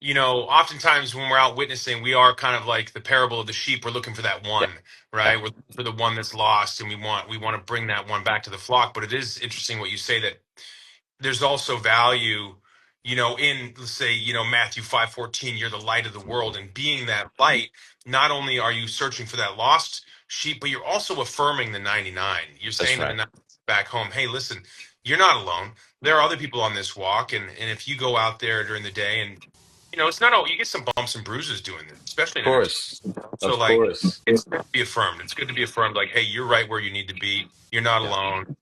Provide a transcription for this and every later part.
oftentimes when we're out witnessing, we are kind of like the parable of the sheep. We're looking for that Yeah. one, Yeah. right? We're looking for the one that's lost, and we want to bring that one back to the flock. But it is interesting what you say, that there's also value, in, let's say, Matthew 5:14, you're the light of the world, and being that light, not only are you searching for that lost sheep, but you're also affirming the 99. You're That's saying to the right. 99 back home, hey, listen, you're not alone. There are other people on this walk, and if you go out there during the day, and it's not all, you get some bumps and bruises doing this, especially Of in entertainment. course. So, Of like, course. it's good to be affirmed. It's good to be affirmed, like, hey, you're right where you need to be. You're not Yeah. alone.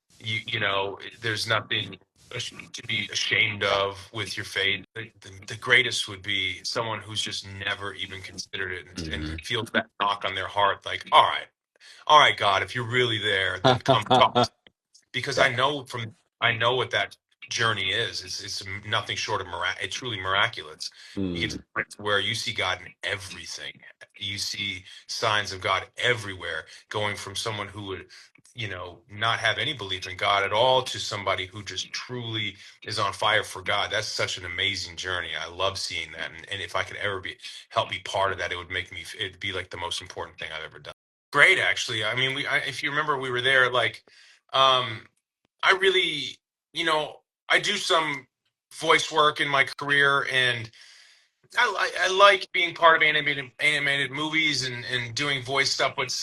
There's nothing to be ashamed of with your faith. The greatest would be someone who's just never even considered it, and Hmm. feels that knock on their heart, like, all right, God, if you're really there, then come talk. Because Yeah. I know what that journey is. It's nothing short of it's truly miraculous. You get to Mm. the point where you see God in everything. You see signs of God everywhere, going from someone who would, not have any belief in God at all, to somebody who just truly is on fire for God. That's such an amazing journey. I love seeing that, and if I could ever help be part of that, it'd be like the most important thing I've ever done. Great, actually. I mean, if you remember, we were there, like, um, I really, you know, I do some voice work in my career, and I like being part of animated movies, and doing voice stuff. But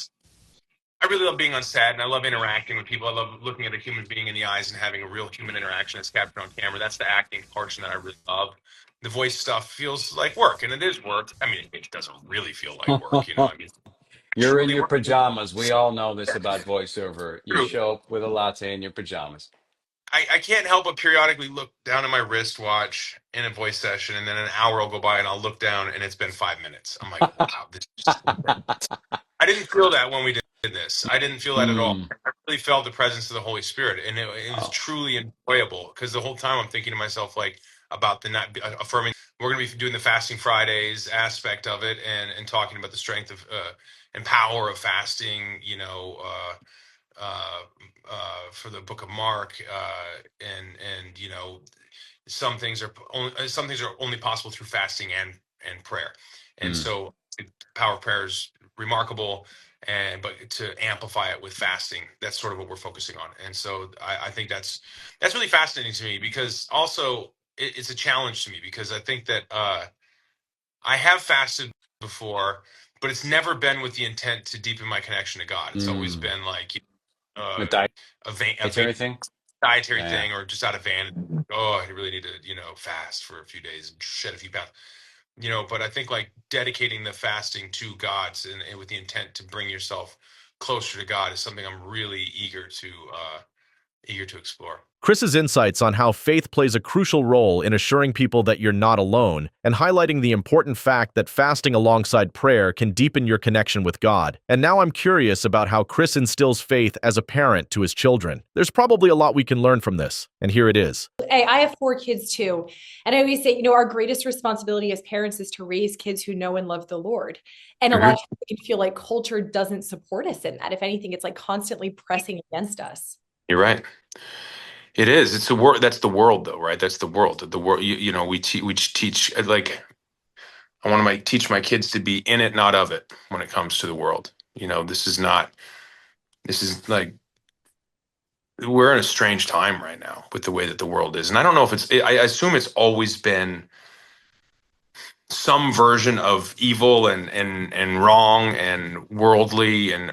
I really love being on set, and I love interacting with people. I love looking at a human being in the eyes and having a real human interaction that's captured on camera. That's the acting portion that I really love. The voice stuff feels like work, and it is work. I mean, it doesn't really feel like work, I mean, You're in truly your work. pajamas. We all know this about voiceover. You True. show up with a latte in your pajamas. I can't help but periodically look down at my wristwatch in a voice session, and then an hour will go by, and I'll look down, and it's been 5 minutes. I'm like, wow, this is just intense. I didn't feel that when we did this. I didn't feel that at all. Mm. I really felt the presence of the Holy Spirit, and it was Oh. truly enjoyable, because the whole time I'm thinking to myself, like, about the not affirming. We're going to be doing the fasting Fridays aspect of it, and talking about the strength of and power of fasting. Uh, for the Book of Mark, and some things are only possible through fasting and prayer, and Mm. so the power of prayer is remarkable, and but to amplify it with fasting, that's sort of what we're focusing on, and so I think that's really fascinating to me, because also it's a challenge to me, because I think that I have fasted before, but it's never been with the intent to deepen my connection to God. It's always Mm. been like, A uh, a dietary thing? dietary Yeah, yeah. thing, or just out of vanity. Oh, I really need to, fast for a few days and shed a few pounds. But I think, like, dedicating the fasting to God, and with the intent to bring yourself closer to God, is something I'm really eager to explore. Chris's insights on how faith plays a crucial role in assuring people that you're not alone, and highlighting the important fact that fasting alongside prayer can deepen your connection with God. And now I'm curious about how Chris instills faith as a parent to his children. There's probably a lot we can learn from this, and here it is. I have 4 kids too. And I always say, our greatest responsibility as parents is to raise kids who know and love the Lord. And a lot Mhm. of times we can feel like culture doesn't support us in that. If anything, it's like constantly pressing against us. You're right. It is. It's the world. That's the world, though, right? That's the world. The world. We teach, like, I want to teach my kids to be in it, not of it, when it comes to the world. This is not. This is like, we're in a strange time right now with the way that the world is, and I don't know if I assume it's always been some version of evil, and wrong and worldly, and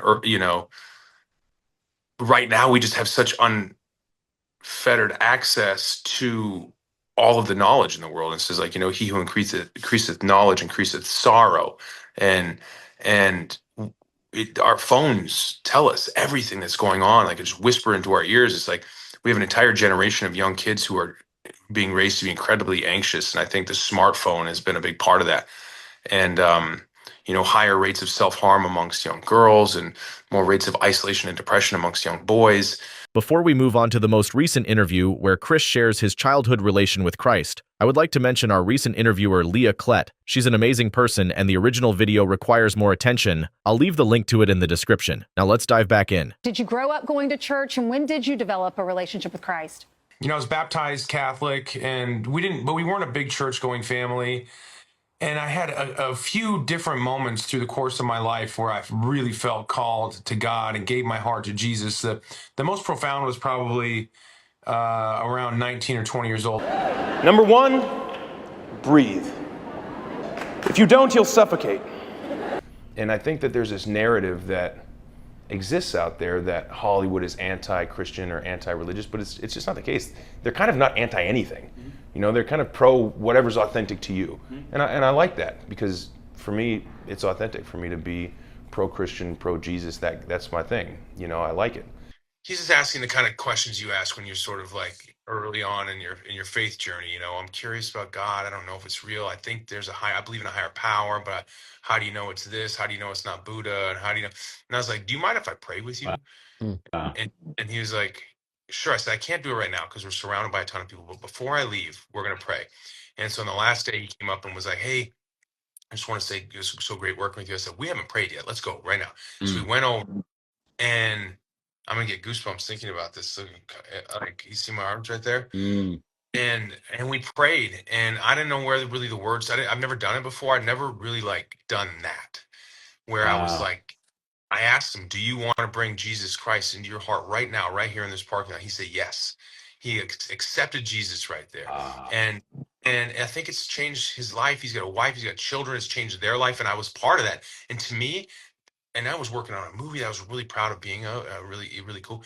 right now we just have such unfettered access to all of the knowledge in the world. And it says, like, he who increaseth knowledge increaseth sorrow, and our phones tell us everything that's going on, like, it's whisper into our ears. It's like we have an entire generation of young kids who are being raised to be incredibly anxious, and I think the smartphone has been a big part of that. And higher rates of self-harm amongst young girls, and more rates of isolation and depression amongst young boys. Before we move on to the most recent interview where Chris shares his childhood relation with Christ, I would like to mention our recent interviewer, Leah Klett. She's an amazing person, and the original video requires more attention. I'll leave the link to it in the description. Now let's dive back in. Did you grow up going to church, and when did you develop a relationship with Christ? I was baptized Catholic, and we weren't a big church going family. And I had a few different moments through the course of my life where I really felt called to God and gave my heart to Jesus. The most profound was probably around 19 or 20 years old. Number one, breathe. If you don't, you'll suffocate. And I think that there's this narrative that exists out there that Hollywood is anti-Christian or anti-religious, but it's just not the case. They're kind of not anti-anything. You know, they're kind of pro whatever's authentic to you. And I like that, because for me, it's authentic for me to be pro-Christian, pro-Jesus. That's my thing. You know, I like it. He's just asking the kind of questions you ask when you're sort of like early on in your faith journey. You know, I'm curious about God. I don't know if it's real. I think I believe in a higher power, but how do you know it's this? How do you know it's not Buddha? And how do you know? And I was like, do you mind if I pray with you? Wow. And he was like, sure. I said, I can't do it right now because we're surrounded by a ton of people, but before I leave, we're going to pray. And so on the last day, he came up and was like, hey, I just want to say it was so great working with you. I said, we haven't prayed yet. Let's go right now. So we went over, and I'm gonna get goosebumps thinking about this. So, like, you see my arms right there, and we prayed, and I didn't know where really the words. I've never done it before. I'd never really like done that, where I was Wow. like, I asked him, "Do you want to bring Jesus Christ into your heart right now, right here in this parking lot?" He said yes. He accepted Jesus right there, and I think it's changed his life. He's got a wife, he's got children. It's changed their life, and I was part of that. And to me, and I was working on a movie that I was really proud of being a really cool.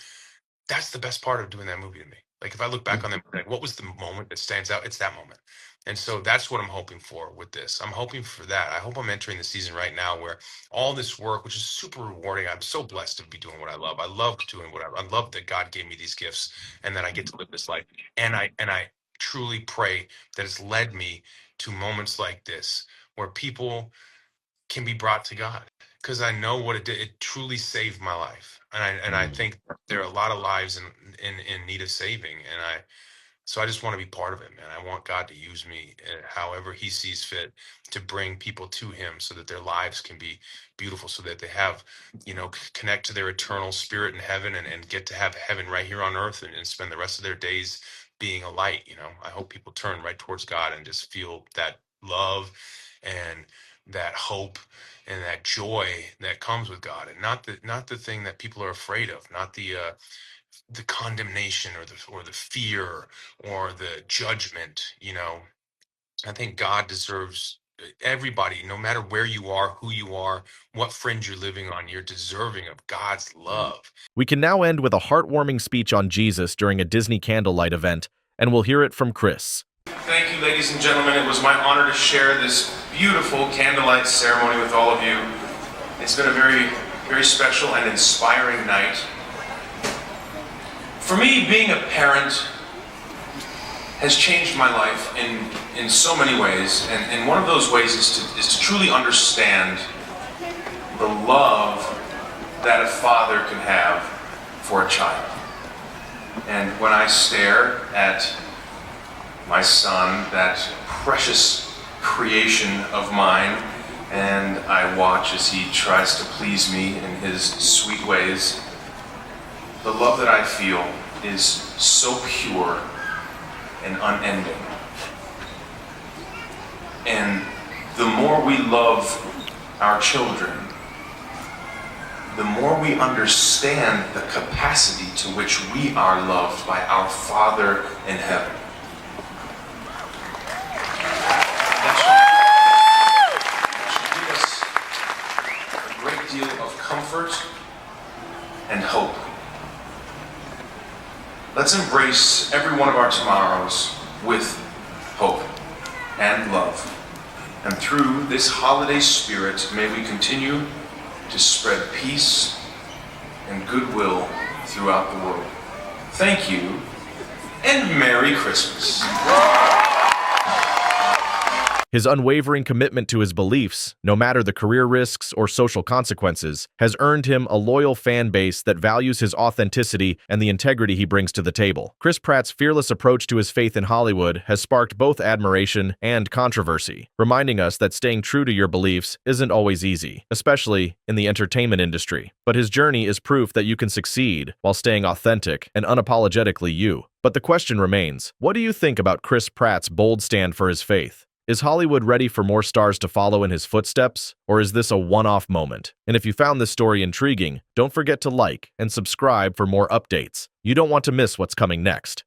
That's the best part of doing that movie to me. Like, if I look back on that, like, what was the moment that stands out? It's that moment. And so that's what I'm hoping for with this. I'm hoping for that. I hope I'm entering the season right now where all this work, which is super rewarding. I'm so blessed to be doing what I love. I love doing what I love that God gave me these gifts and that I get to live this life. And I truly pray that it's led me to moments like this where people can be brought to God, because I know what it did. It truly saved my life, and I think there are a lot of lives in need of saving, so I just want to be part of it, man. I want God to use me however He sees fit to bring people to Him, so that their lives can be beautiful, so that they have, connect to their eternal spirit in heaven, and get to have heaven right here on earth, and spend the rest of their days being a light. I hope people turn right towards God and just feel that love and that hope and that joy that comes with God, and not the thing that people are afraid of, not the condemnation or the fear or the judgment. I think God deserves everybody, no matter where you are, who you are, what fringe you're living on. You're deserving of God's love. We can now end with a heartwarming speech on Jesus during a Disney candlelight event, and we'll hear it from Chris. Thank you, ladies and gentlemen. It was my honor to share this beautiful candlelight ceremony with all of you. It's been a very, very special and inspiring night. For me, being a parent has changed my life in so many ways, and one of those ways is to truly understand the love that a father can have for a child. And when I stare at my son, that precious creation of mine, and I watch as he tries to please me in his sweet ways, the love that I feel is so pure and unending. And the more we love our children, the more we understand the capacity to which we are loved by our Father in heaven. Deal of comfort and hope. Let's embrace every one of our tomorrows with hope and love. And through this holiday spirit, may we continue to spread peace and goodwill throughout the world. Thank you, and Merry Christmas. His unwavering commitment to his beliefs, no matter the career risks or social consequences, has earned him a loyal fan base that values his authenticity and the integrity he brings to the table. Chris Pratt's fearless approach to his faith in Hollywood has sparked both admiration and controversy, reminding us that staying true to your beliefs isn't always easy, especially in the entertainment industry. But his journey is proof that you can succeed while staying authentic and unapologetically you. But the question remains, what do you think about Chris Pratt's bold stand for his faith? Is Hollywood ready for more stars to follow in his footsteps, or is this a one-off moment? And if you found this story intriguing, don't forget to like and subscribe for more updates. You don't want to miss what's coming next.